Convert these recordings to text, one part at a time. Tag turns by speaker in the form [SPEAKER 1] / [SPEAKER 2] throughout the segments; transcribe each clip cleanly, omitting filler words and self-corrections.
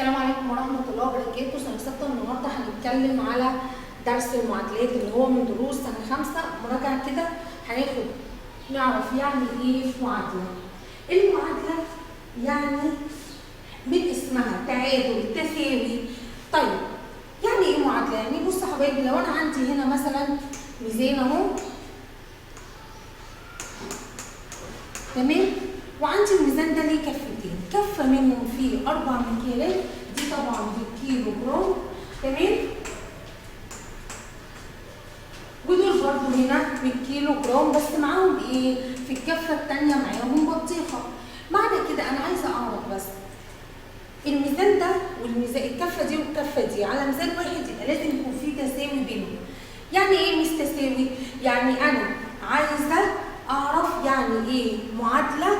[SPEAKER 1] السلام عليكم ورحمة الله وبركاته. سنة 6 النهارده هنتكلم على درس المعادلات اللي هو من دروس سنة 5. مراجعة كده هناخد نعرف يعني ايه معادلة. المعادلة يعني من اسمها تعادل تساوي. طيب يعني ايه معادلة؟ يعني بصوا يا حبايبي، لو انا عندي هنا مثلا ميزان اهو، تمام، وعندي الميزان ده ليه كفتين، كفه منهم فيه 4 مكيالات، دي طبعا بالكيلو جرام، تمام، ودول برضو هنا بالكيلو جرام، بس معاهم ايه؟ في الكفه الثانيه معاهم بطيخه. معنى كده انا عايزه اعرف بس الميزان ده والميزان، الكفه دي والكفه دي على ميزان واحد، يبقى لازم يكون في تساوي بينهم. يعني ايه مش تساوي؟ يعني انا عايزه اعرف يعني ايه معادله.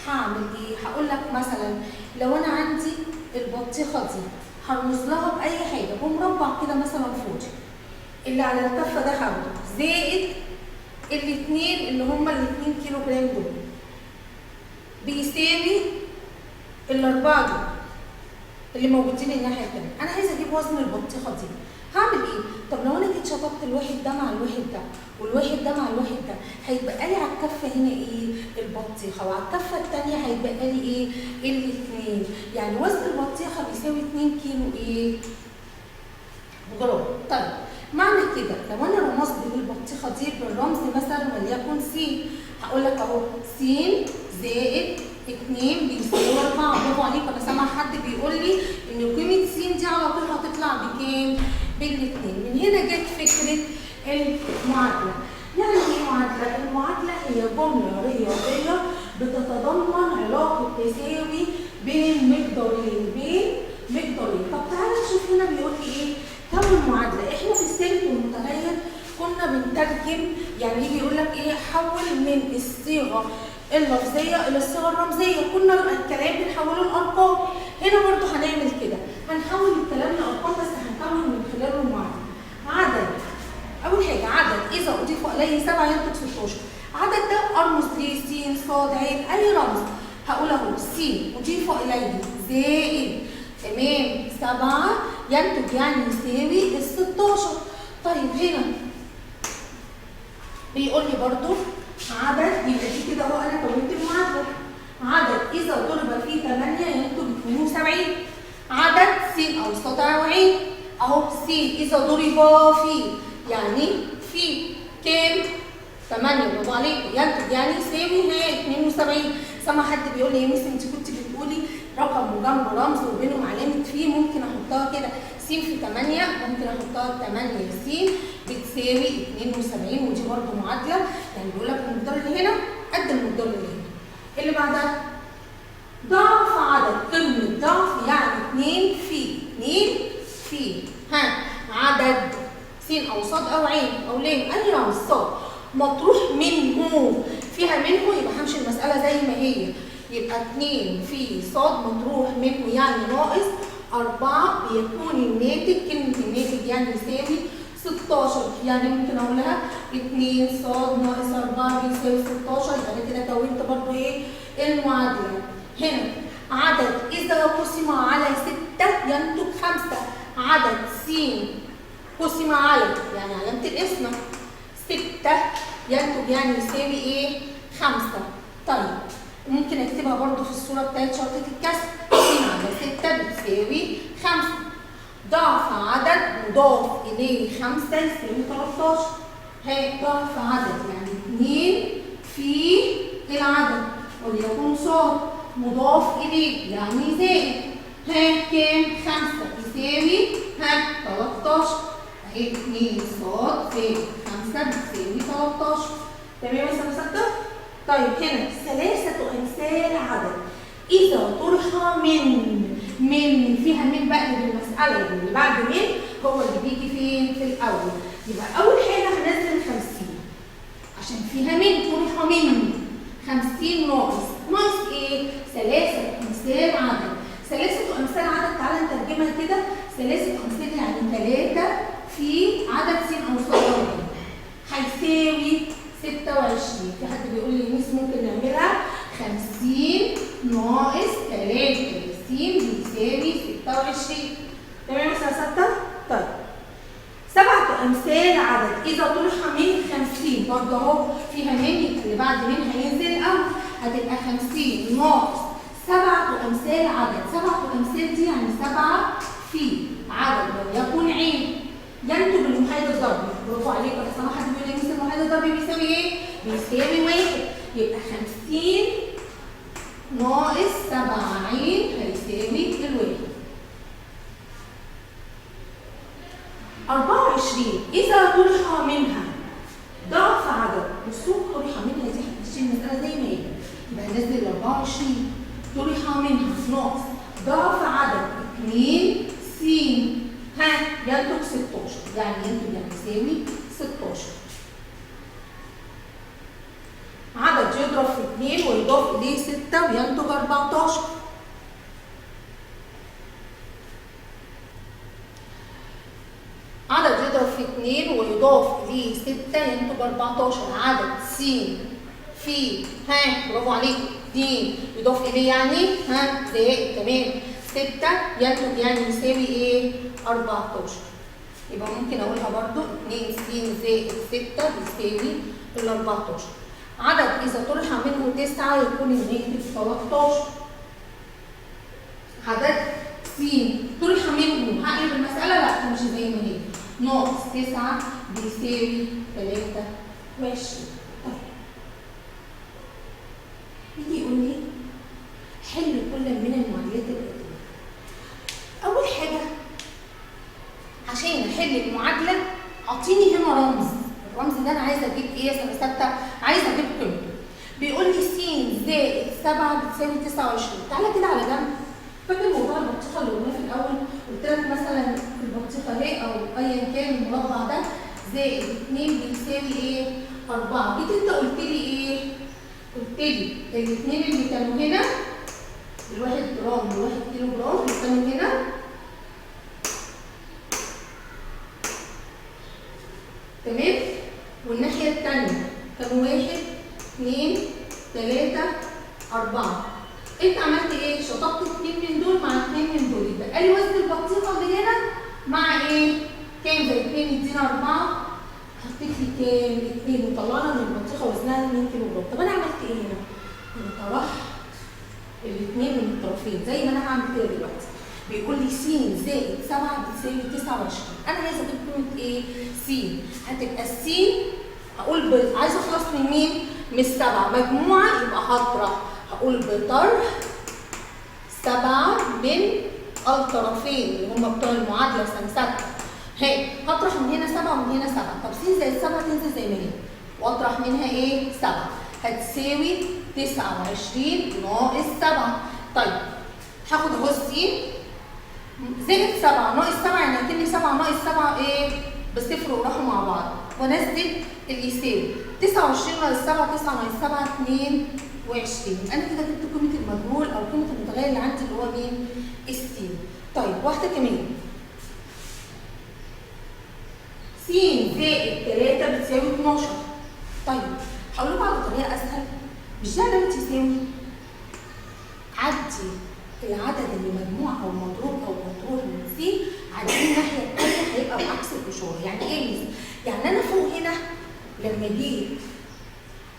[SPEAKER 1] هعمل ايه؟ هقول لك مثلا لو انا عندي البطيخه دي هرمز لها باي حاجه، بمربع كده مثلا فاضي، اللي على الكفه ده هاخده زائد الاثنين اللي هما ال2 كيلو جرام دول بيساوي الاربعه دول اللي موجودين الناحيه الثانيه. انا عايزه اجيب وزن البطيخه دي، هعمل ايه؟ طب لو انا جيت شطبت الواحد ده مع الواحد ده والواحد ده مع الواحد ده، هيتبقى لي على الكفه هنا ايه؟ البطيخه، وعلى الكفه الثانيه هيتبقى لي ايه؟ الاثنين. يعني وزن البطيخه بيساوي 2 كيلو ايه؟ جرام. طيب معنى كده لو انا رمزت للبطيخه دي بالرمز مثلا وليكن س، هقول لك اهو س زائد 2 بيساوي 4. برافو عليك، انا سامعه حد بيقول لي ان قيمه س دي على طول هتطلع بكام؟ بالاثنين. من هنا جت فكره المعادله. يعني ايه معادله؟ المعادله هي جمله رياضيه بتتضمن علاقه تساوي بين مقدارين. طب تعالى نشوف هنا بيقول لي ايه؟ كون معادله. احنا في السالب والمتغير كنا بنترجم، يعني يجي يقول لك ايه؟ حول من الصيغه اللفظيه الى الصيغه الرمزيه، كنا الكلام بنحوله لارقام. هنا برضو هنعمل كده، هنحول الكلام لارقام، بس هنحول من خلاله المعادله. عدد، اول حاجه عدد اذا اضيف اليه 7 ينتج 16. عدد ده ارمز ليه؟ س ص ع، اي رمز هقول اهو س اضيف اليه زائد، تمام، 7 ينتج يعني يساوي ال 16. طيب هنا بيقول لي برضو عدد، يبقى دي كده اهو انا كونت المعادله. عدد اذا ضرب فيه 8 ينتج 72. عدد س او ص ع وعين اهو، س اذا ضرب فيه يعني في كام؟ 8. برافو عليك، ينتج يعني يساوي 72. سامع حد بيقول لي يا ميس انت كنت بتقولي رقم وجنبه رمز وبينهم علامه في، ممكن احطها كده س في 8، ممكن احطها 8 س بتساوي 72، ودي برضه معادله. يعني بيقول لك المقدار اللي هنا قد المقدار اللي هنا. اللي بعدها ضعف عدد، كلمه ضعف يعني 2 في عدد س او ص او عين او لام، اي رمز ص مطروح منه، فيها منه يبقى همشي المساله زي ما هي، يبقى 2 في ص مطروح منه يعني ناقص 4، بيكون الناتج، كلمه الناتج يعني يساوي 16. يعني ممكن اقولها 2 ص ناقص 4 بيساوي 16. يبقى انا كده كونت برضو ايه؟ المعادله. هنا عدد اذا قسم على 6 ينتج 5. عدد س قسم على يعني علامه القسمه 6 ينتج يعني يساوي ايه؟ 5. طيب ممكن اكتبها برضو في الصوره بتاعت شرطه الكسر، س على 6 بتساوي 5. ضعف عدد مضاف اليه 5 يساوي 13. ضعف عدد يعني 2 في العدد وليكن ص مضاف اليه يعني زائد كام؟ 5 يساوي 13. اهي 2 ص زائد 5 بتساوي 13. تمام يا سنه 6؟ طيب هنا 3 امثال عدد اذا طرح من فيها من بقى بالمساله، يعني اللي بعد من هو اللي بيجي فين؟ في الاول. يبقى اول حاجه هنزل 50 عشان فيها من، طرح من 50 ناقص ايه؟ 3 امثال عدد. 3 امثال عدد تعالى نترجمها كده، 3 امثال يعني 3 في عدد س او ص هيساوي 26. في حد بيقول لي ميس ممكن نعملها 50 ناقص 3 س بيساوي 26. تمام يا استاذ ستة؟ طيب 7 أمثال عدد إذا طرح من 50 برضه أهو فيها من اللي بعد من هينزل أو هتبقى 50 ناقص 7 أمثال عدد. 7 أمثال دي يعني 7 في عدد لم يكن عين ينتج المحايد الضربي. برافو عليك يا حسام. حد بيقول لي مثل المحايد الضربي بيساوي إيه؟ بيساوي 1. يبقى 50 ناقص 7 عين هيساوي الواحد. 24 إذا طرح منها ضعف عدد. بصوا طرح منها دي هتمشي المسألة زي ما هي. يبقى هننزل 24 طرح منها ناقص ضعف عدد 2 س ينتج 16. يعني ينتج يعني يساوي 16. عدد يضرب في 2 ويضاف إليه 6 وينتج 14. عدد يضرب في 2 ويضاف إليه 6 ينتج 14. عدد س في برافو عليك 2 يضاف إليه يعني زائد. تمام 6 ينتج يعني يساوي إيه؟ 14. يبقى ممكن أقولها برضو 2 س زائد 6 بيساوي ال 14. عدد إذا طرح منه 9 يكون الناتج 13. عدد س طرح منه هقلب المسألة؟ لا تمشي زي ما هي. ناقص 9 بيساوي 23. طيب يجي يقول لي حل كل من المعادلات الآتية. أول حاجة عشان أحل المعادلة أعطيني هنا رمز. الرمز ده أنا عايزة أجيب إيه يا سنة ستة؟ عايزة أجيب قيمته. بيقول لي س زائد 7 بتساوي 29. تعالى كده على جنب. فاكر موضوع البطيخه اللي قلناه في الاول؟ قلت لك مثلا البطيخه اهي او ايا كان المربع ده زائد 2 بيساوي ايه؟ 4. جيت انت قلت لي ايه؟ قلت لي الاثنين اللي كانوا هنا الواحد جرام والواحد كيلو جرام اللي كانوا هنا تمام؟ والناحيه الثانيه كانوا 1 2 3 4. انت عملت ايه؟ شطبت 2 من دول مع 2 من دول. يبقى لي وزن البطيخه اللي هنا مع ايه؟ كام زي 2 يدينا 4. حطيت لي كام؟ 2 وطلعنا من البطيخه وزنها 2 كيلو جرام. طب انا عملت ايه هنا؟ انا طرحت الاثنين من الطرفين زي ما انا هعمل كده دلوقتي. بيقول لي س زائد 7 بتساوي 29. انا عايزه اجيب قيمه ايه؟ س. هتبقى الس هقول عايزه اخلص من مين؟ من السبعه. مجموعه يبقى هطرح. هقول بطرح 7 من الطرفين اللي هم بتوع المعادله سنه 6. هطرح من هنا 7 ومن هنا 7. طب س زائد 7 تنزل زي ما هي واطرح منها ايه؟ 7 هتساوي 29 ناقص 7. طيب هاخد اهو س زائد 7 ناقص 7 يعني اكن 7 ناقص 7 ايه؟ بصفر وراحوا مع بعض وانزل اللي يساوي 29 ناقص 7 9 ناقص 7 22. انا كده جبت قيمه المجهول او قيمه المتغير اللي عندي اللي هو مين؟ الس. طيب واحده كمان س زائد 3 بتساوي 12. طيب هقول لكم على طريقه اسهل. مش ده علامه يساوي؟ عدي العدد اللي مجموع او مضروب او مطرود من س عديه الناحيه الثانيه هيبقى بعكس الاشاره. يعني ايه؟ يعني انا فوق هنا لما جيت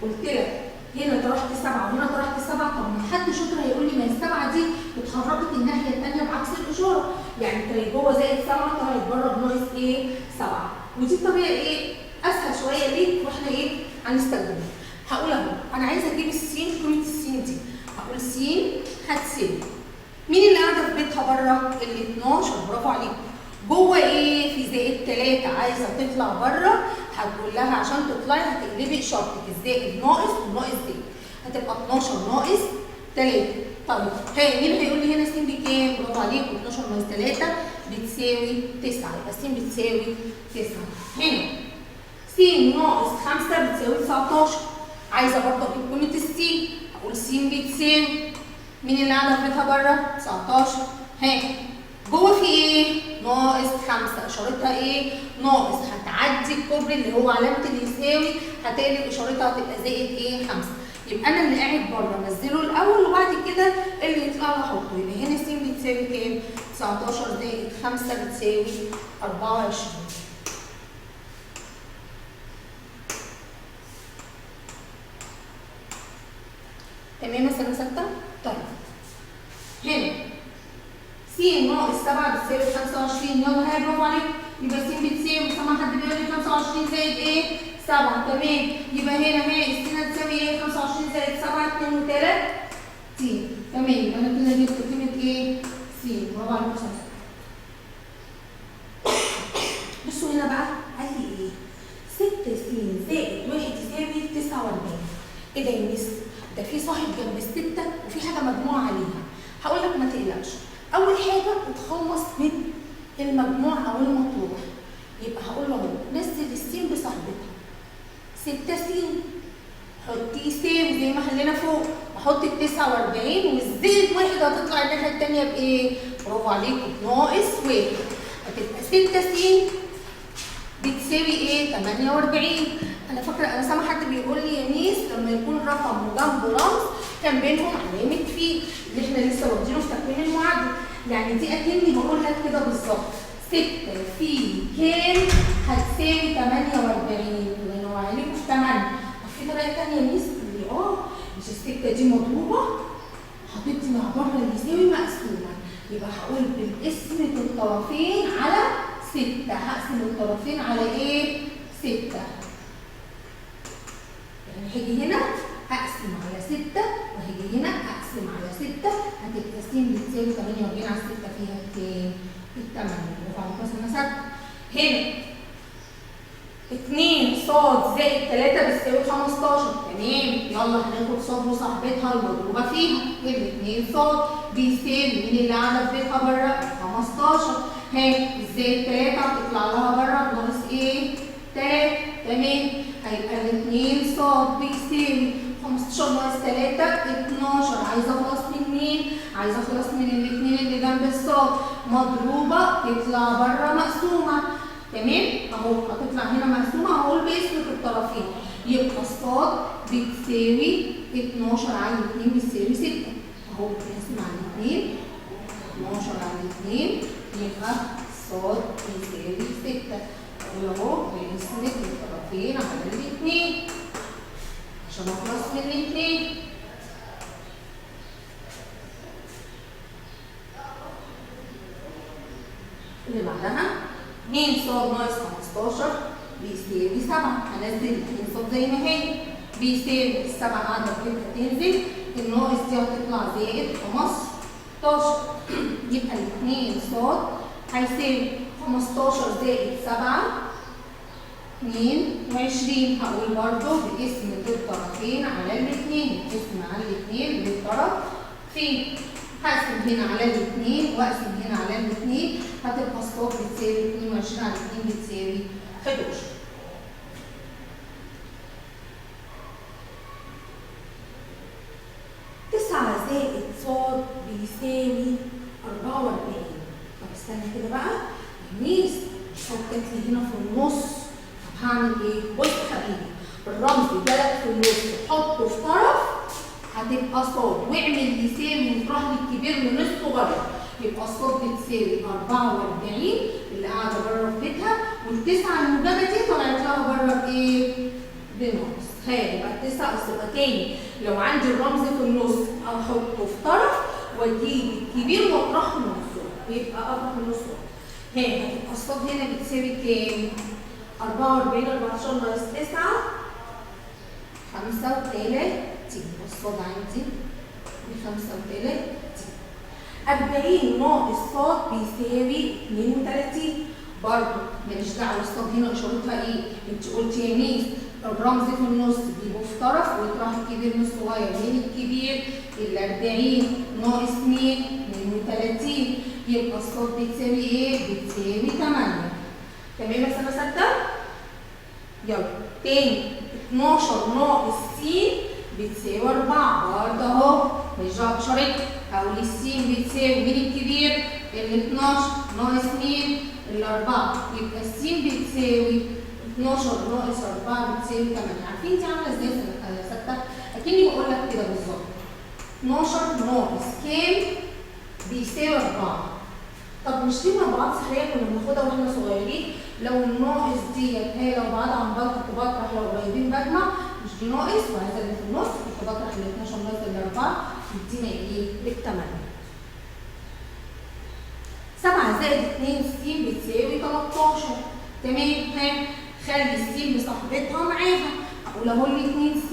[SPEAKER 1] قلت لك هنا طرحت 7 وهنا طرحت 7. طب ما حد شاطر هيقول لي ما ال7 دي اتحركت الناحيه الثانيه بعكس الاشاره. يعني كانت جوه زائد 7 طلعت بره بناقص ايه؟ 7. ودي الطريقه ايه؟ اسهل شويه ليه؟ واحنا ايه؟ هنستخدمها. هقول اهو انا عايزه اجيب السين قيمه السين دي. هقول س هتساوي مين اللي قاعده في بيتها بره؟ ال 12. برافو عليكم. جوه ايه؟ في زائد 3 عايزه تطلع بره. هتقول لها عشان تطلعي هتقلبي اشارتك الزائد ناقص والناقص زائد. هتبقى 12 ناقص 3. طيب مين هيقول لي هنا س بكام؟ برافو عليكم 12 ناقص 3 بتساوي 9. يبقى س بتساوي 9. هنا س ناقص 5 بتساوي 19. عايزه برضه اجيب قيمه الس. هقول س بتساوي مين اللي قاعده في بيتها بره؟ 19. جوه في ايه؟ ناقص 5. اشارتها ايه؟ ناقص. هتعدي الكوبري اللي هو علامه اللي يساوي هتقلب اشارتها هتبقى زائد ايه؟ 5. يبقى انا اللي قاعد بره انزله الاول وبعد كده اللي يطلع له احطه. يبقى هنا س بتساوي كام؟ 19 زائد 5 بتساوي 24. تمام يا سنة 6؟ طيب هنا س ناقص 7 بتساوي 25. يلا ها برافو عليكم. يبقى س بتساوي، سامع حد بيقول لي 25 زائد ايه؟ 7. تمام. يبقى هنا ها الس هتساوي ايه؟ 25 زائد 7 2 و3 تمام. يبقى انا كده جبت قيمة ايه؟ س. برافو عليكم يا سنة. بصوا هنا بقى قال لي ايه؟ 6 س زائد 1 يساوي 49. ايه ده يا مس؟ ده في صاحب جنب الستة وفي حاجة مجموعة عليها. هقول لك ما تقلقش. أول حاجة اتخلص من المجموع أو المطروح. يبقى هقول له نزل السين بصاحبتها. 6 س حطي يساوي زي ما خلينا فوق، احط ال 49 والزائد 1 هتطلع الناحية التانية بإيه؟ برافو عليكم، ناقص 1. هتبقى 6 س بتساوي ايه؟ 48. انا فاكره انا سامعه حد بيقول لي يا ميس لما يكون رقم وجنبه رمز كان بينهم علامه في اللي احنا لسه واخدينه في تكوين المعادله. يعني دي اكني بقول لك كده بالظبط 6 في كام هتساوي 48. الله ينور عليكم في 8. طب في طريقه ثانيه يا ميس؟ تقول لي مش السته دي مضروبه هتطلع بره اللي يساوي مقسومه. يبقى هقول بالقسمة الطرفين على 6. هقسم الطرفين على ايه؟ 6. يعني هاجي هنا هقسم على 6 وهاجي هنا هقسم على 6. هتبقى س بتساوي 48 على 6 فيها كام؟ 8. برافو عليكم يا سنة 7. هنا 2 ص زائد 3 بتساوي 15. تمام. يلا هناخد ص وصاحبتها المضروبه فيها. يبقى 2 ص بيساوي مين اللي قاعده في بيتها بره؟ 15. زائد 3 هتطلع لها بره ناقص ايه؟ 3. تمام. هيبقى ال 2 ص بيساوي 15 ناقص 3 12. عايزه اخلص من مين؟ عايزه اخلص من الاثنين اللي جنب الصاد مضروبه تطلع بره مقسومه. تمام. اهو هتطلع هنا مقسومه. هقول باسم الطرفين. يبقى الصاد بتساوي 12 على 2 بتساوي 6. اهو بنقسم على 2 12 على 2 يبقى الصاد بيساوي 6. اهو بنقسم الطرفين على الاثنين عشان اخلص من الاثنين. اللي بعدها 2 ص ناقص 15 بيساوي 7. هنزل 2 ص زي ما هي بيساوي ال7 قاعده في تنزل. الناقص دي هتطلع زائد 15. يبقى ال 2 ص هيساوي 15 زائد 7 22. هقول برضه باسم الطرفين على الاثنين. اسم على الاثنين للطرفين. هقسم هنا على الاثنين واقسم هنا على الاثنين. هتبقى الصاد بتساوي 22 على 2 بتساوي 11. زائد ص بيساوي 44. طب استنى كده بقى يا ميس، الصاد جات لي هنا في النص. طب هعمل ايه؟ بص يا حبيبي، الرمز جالك في النص حطه في طرف هتبقى ص واعمل يساوي وتروح للكبير من الصغير. يبقى الصاد بتساوي 44 اللي قاعده بره في بيتها، والتسعه الموجبه دي طلعت لها بره بايه؟ بناقص. يبقى التسعه اصبح تاني لو عندي الرمز في النص احطه في طرف واجيب الكبير واطرحه من الصغير يبقى اطرح من الصغير. هتبقى الصاد هنا بتساوي كام؟ 44 14 ناقص 9 35. الصاد عندي ب 35. 40 ناقص صاد بيساوي 32. برضه ماليش دعوه الصاد هنا اشارتها ايه؟ انت قلتي يا ميس الرمز في النص تجيبه في طرف ويطرح الكبير من الصغير. مين الكبير؟ ال 40 ناقص مين؟ 32. يبقى الصاد بتساوي ايه؟ بتساوي 8. تمام يا سنه 6؟ يلا تاني 12 ناقص س بتساوي 4. برضه اهو ماليش دعوه بشريطها. اقول السين بتساوي مين الكبير؟ ال 12 ناقص مين؟ ال 4. يبقى السين بتساوي 12 ناقص 4 بتساوي 8. عارفين دي عامله ازاي يا سته؟ اكني بقول لك كده بالظبط. 12 ناقص كام؟ بيساوي 4. طب مش دي مربعات سحريه كنا بناخدها واحنا صغيرين؟ لو الناقص ديت هي لو بعاد عن بعض كنت بطرح، لو قريبين بجمع، مش دي ناقص وهذا اللي في النص كنت بطرح ال 12 ناقص ال 4 يدينا ايه؟ ال 8. 7 زائد 2 س بتساوي 13. تمام؟ ها خلي الس بصاحبتها معاها، اقول اهو ال 2 س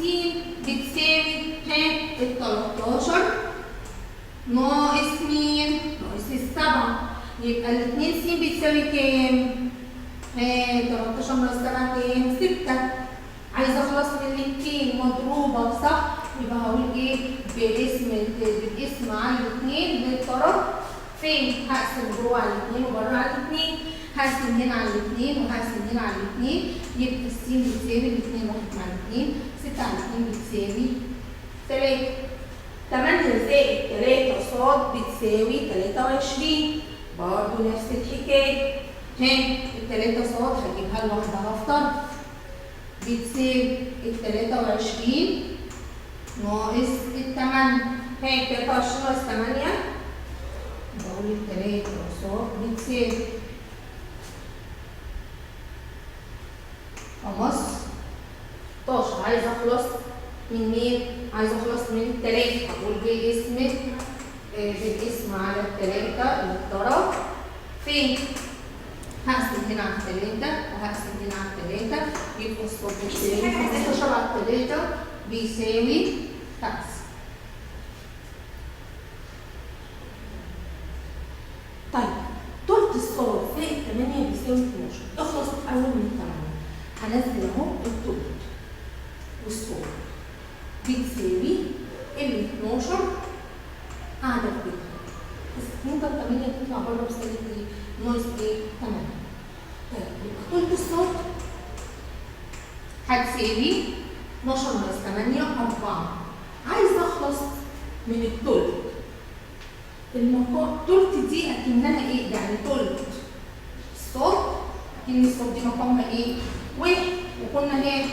[SPEAKER 1] بتساوي ال 13 ناقص مين؟ ناقص السبعة. يبقى ال 2 س بتساوي كام؟ 13 ناقص 7 كام؟ 6. عايزة اخلص من الاثنين مضروبة صح؟ يبقى هقول ايه؟ بالاسم على الاثنين للطرف فين؟ هقسم جوه على الاثنين وبره على الاثنين، هقسم هنا على الاثنين وهقسم هنا على الاثنين، يبقى الس بتساوي الاثنين واحد مع الاثنين، 6 على 2 بتساوي 3. 8 زائد 3 ص بتساوي 23. برضه نفس الحكايه. ال3 ص هجيبها لوحدها افترض بتساوي ال23 ناقص ال8. 23 ناقص 8 بقول ال3 ص بتساوي 15. عايزه اخلص من مين؟ عايزه اخلص من الثلاثه، هقول بالاسم على الثلاثه للطرف فين؟ هقسم هنا على الثلاثه وهقسم هنا على الثلاثه، يبقى الصوت بيساوي 15 على الثلاثه بيساوي 5. طيب تلت الصاد زائد 8 بيساوي 12. اخلص اول من 8. هنزل اهو التلت والصاد بتساوي ال 12 قاعده في بيتها، بس 2 طب 8 تطلع بره بسالب ايه؟ ناقص ايه؟ 8. طيب يبقى تلت الصاد هتساوي 12 ناقص 8 4. عايزه اخلص من التلت. التلت دي اكنها ايه؟ يعني تلت الصاد اكن الصاد دي مقامها ايه؟ 1 وكنا ايه؟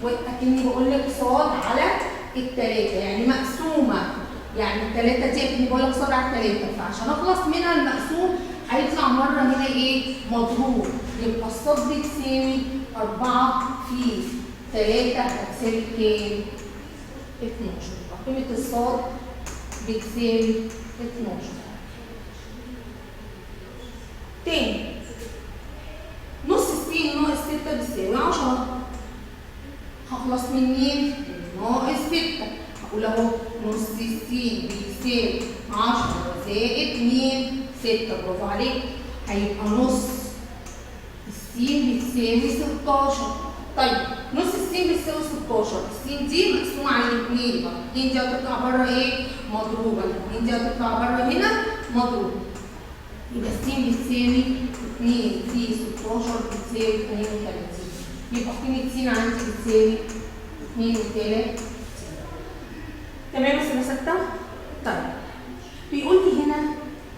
[SPEAKER 1] اكني بقول لك صاد على الثلاثه يعني مقسومه، يعني الثلاثه دي اكني بقول لك صاد على الثلاثه، فعشان اخلص منها المقسوم هيطلع مره هنا ايه؟ مضروب، يبقى الصاد بتساوي 4 في 3 هتساوي كام؟ 12. يبقى قيمه الصاد بتساوي 12. تاني نص س ناقص 6 بتساوي 10. هخلص من مين؟ ناقص 6. هقول اهو نص س بيساوي 10 زائد مين؟ 6. برافو عليك. هيبقى نص الس بتساوي 16. طيب نص الس بتساوي 16، الس دي مقسومه على الاثنين، يبقى الاثنين دي هتطلع بره ايه؟ مضروبه، الاثنين دي هتطلع بره هنا مضروبه. يبقى الس بتساوي 2 في 16 بتساوي 32. يبقى قيمه س عندي بتساوي 32. تمام بس انا ثابته؟ طيب بيقول لي هنا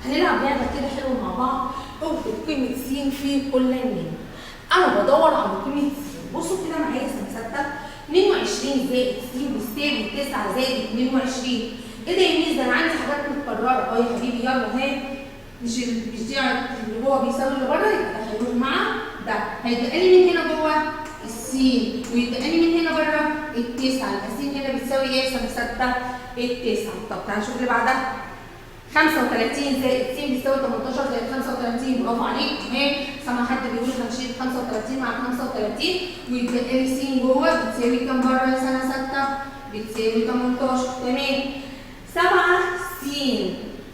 [SPEAKER 1] هنلعب لعبه كده حلوه مع بعض، اكتب قيمه س في كل من. انا بدور على قيمه س. بصوا كده معايا سنه ثابته. 22 زائد س بتساوي 9 زائد 22. ايه ده يا ميس؟ ده انا عندي حاجات متكرره. يا حبيبي يلا ها، مش دي اللي جوه بيساوي اللي بره، يبقى ده هيروح مع ده، هيتبقى لي من هنا جوه السين ويتبقى لي من هنا بره التسعه، يبقى السين هنا بتساوي ايه سنه ثابته؟ التسعه. طب تعالى نشوف اللي بعدها. 35 زائد س بيساوي 18 زائد 35. برافو عليك. سامع حد بيقول هنشيل 35 مع 35 ويتبقى لي س جوه بتساوي كام بره يا سنه ثابته؟ بتساوي 18. تمام. 7 س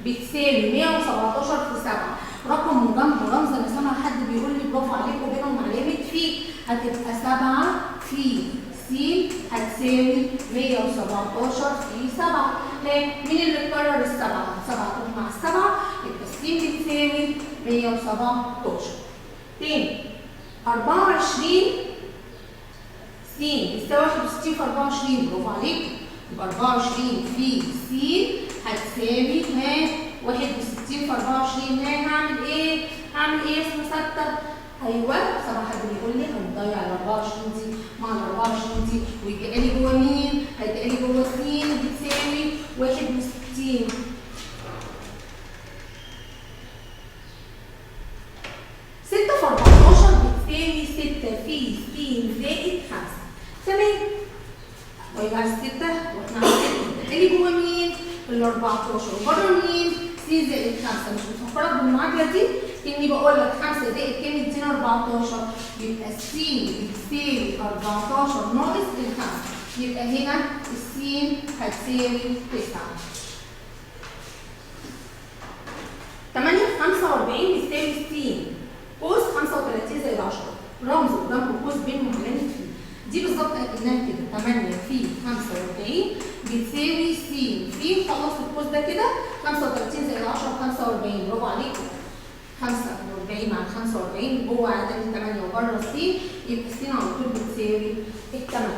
[SPEAKER 1] بتساوي 117 في 7. رقم وجنبه رمز. انا سامع حد بيقول لي برافو عليكم بينهم علامه في، هتبقى 7 في س هتساوي 117 في 7. مين اللي اتكرر السبعه؟ 7 تروح مع السبعه يبقى س بتساوي 117. تاني 24 س بتساوي 61 في 24. برافو عليك. يبقى 24 في س هتساوي 61 في 24. هعمل ايه؟ هعمل ايه يا سنه ثابته؟ ايوه سامع حد بيقول لي هنضيع ال 24 دي مع ال 24 دي ويتبقى لي جوه مين؟ هيتبقى لي جوه س بتساوي 61. في س زائد 5. تمام. طيب على 6 واحنا على 6 اللي جوه مين؟ ال 14 وبره مين؟ س زائد 5. مش بتفكرك بالمعادله دي؟ اني بقول لك 5 زائد كام يدينا 14 يبقى س بتساوي 14 ناقص ال 5 يبقى هنا الس هتساوي 9. 8 في 45 بتساوي س قوس 35 زائد 10 رمز قدام قوس بينهم علامه فيه. دي بالظبط اكنها كده 8 في 45 بتساوي س في خلاص القوس ده كده 35 زائد 10 45. برافو عليكم. 45 مع 45 جوه عدد 8 وبره س يبقى س على طول بتساوي ال 8.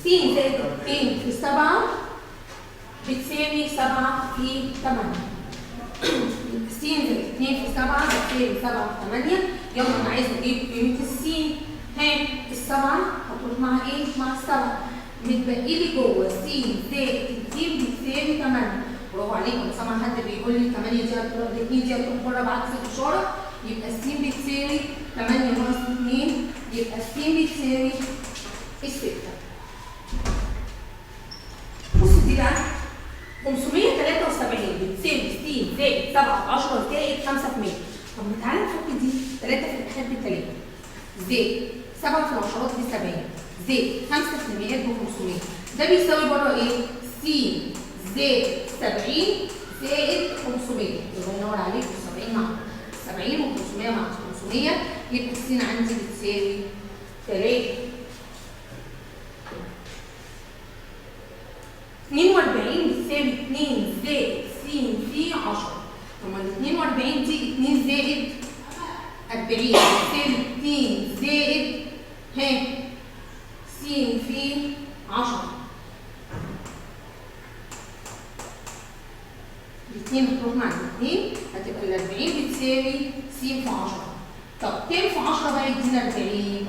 [SPEAKER 1] س زائد 2 في 7 بتساوي 7 في 8. س زائد 2 في 7 بتساوي 7 في 8. يلا انا عايزه اجيب قيمه الس. ها السبعه هتروح مع ايه؟ مع السبعه. متبقي لي جوه س زائد 2 بتساوي 8. برافو عليكم. سامعه حد بيقول لي 8 دي هتروح 2 دي هتروح بره بعكس الاشاره يبقى س بتساوي 8 ناقص 2 يبقى س بتساوي 6. بصوا دي بقى 573 بتساوي س زائد 7 في 10 زائد 5 في 100. طب ما تعالى نفك دي 3 في الاتحاد ب3 زائد 7 في العشرات ب70 زائد 5 في المئات ب500. ده بيساوي بره ايه؟ س زائد 70 زائد 500. الله ينور عليكم. 70 مع 70 و500 مع 500 يبقى الس عندي بتساوي 3. 42 بتساوي 2 زائد س في 10. طب ال 42 دي 2 زائد 40 بتساوي 2 زائد س في 10. الاثنين هتروح مع الاثنين هتبقى ال 40 بتساوي س في 10. طب كام في 10 بقى يدينا 40؟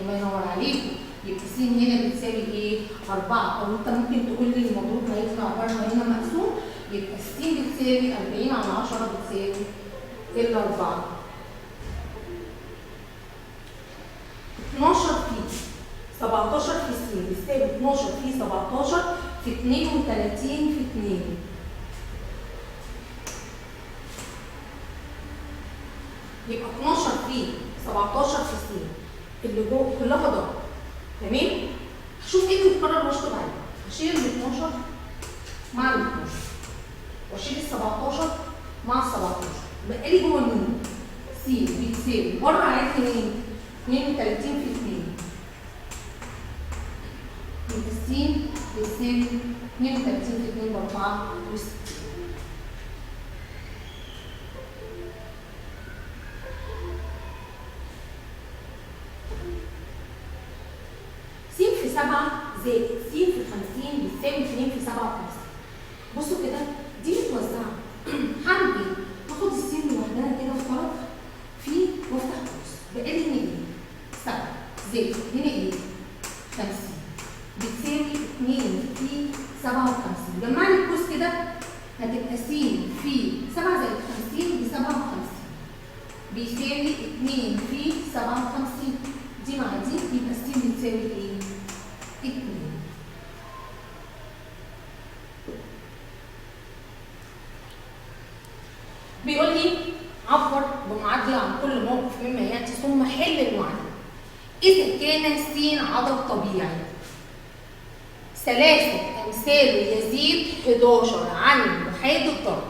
[SPEAKER 1] الله ينور عليكم. يبقى س هنا بتساوي ايه؟ 4. او انت ممكن تقول لي المضروب هيطلع بره هنا مقسوم يبقى س بتساوي 40 على 10 بتساوي ال 4. 12 في 17 في س بتساوي 12 في 17 في 32 في 2. يبقى 12 في 17 في س اللي جوه كلها ضرب. تمام؟ هشوف ايه اللي اتكرر واشطب عليه. هشيل ال 12 مع ال 12 واشيل ال 17 مع ال 17 بقى لي جوه مين؟ س بتساوي بره عادي مين؟ 32 في 2. يبقى س بتساوي 32 في 2 ب 64. س في 7 زائد س في 50 بتساوي 2 في 57. بصوا كده دي متوزعه. هعمل ايه؟ هاخد السين لوحدها كده في طرف في وافتح قوس بقى لي هنا ايه؟ 7 زائد هنا ايه؟ 50 بتساوي 2 في 57. جمع لي القوس كده هتبقى س في 7 زائد 50 ب 57 بيساوي 2 في 57. دي مع دي يبقى س بتساوي ايه؟ 2. بيقول لي عبر بمعادله عن كل موقف مما ياتي ثم حل المعادله. اذا كان س عدد طبيعي 3 امثاله يزيد 11 عن المحايد الضرب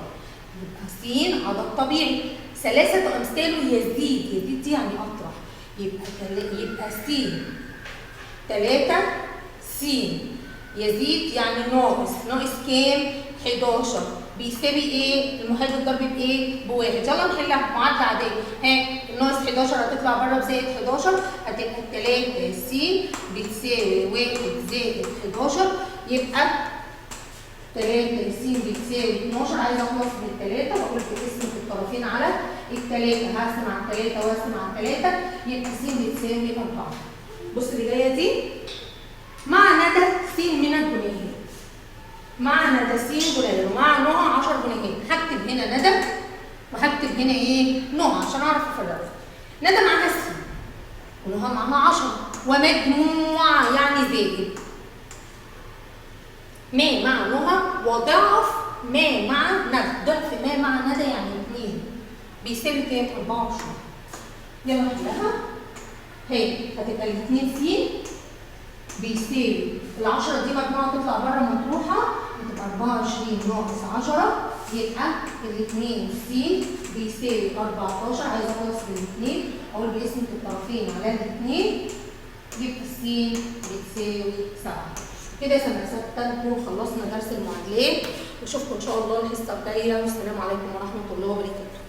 [SPEAKER 1] يبقى س عدد طبيعي. 3 امثاله يزيد دي يعني اطرح يبقى س 3 س يزيد يعني ناقص كام؟ 11 بيساوي ايه؟ المحايد الضرب بايه؟ بواحد. يلا نحلها معادله عاديه. ناقص 11 هتطلع بره بزائد 11 هتبقى 3 س بتساوي 1 زائد 11 يبقى 3 س بتساوي 12. عايزه اخلص من 3 واقول بقسم في الطرفين على الثلاثه هقسم على 3 واقسم على 3 يبقى س بتساوي 4. بص اللي جايه دي مع ندى س من الجنيهات. مع ندى س جنيه ومع نوع 10 جنيهات. هكتب هنا ندى وهكتب هنا ايه؟ نوع عشان اعرف افرقها. ندى معاها س كلها معاها 10 ومجموعة يعني زائد ما مع نهى وضعف ما مع ندى. ضعف ما مع ندى يعني 2 بيساوي كام؟ 24. يلا نحلها. هي هتبقى ال 2 س بيساوي ال 10 دي مجموعة تطلع بره مطروحة هتبقى 24 ناقص 10 يبقى ال 2 س بيساوي 14. عايزة اخلص بالاثنين اقول باسم الطرفين علامة 2 جبت س بتساوي 7. كده يا سنة 6 نكون خلصنا درس المعادلات واشوفكم ان شاء الله الحصة الجاية والسلام عليكم ورحمة الله وبركاته.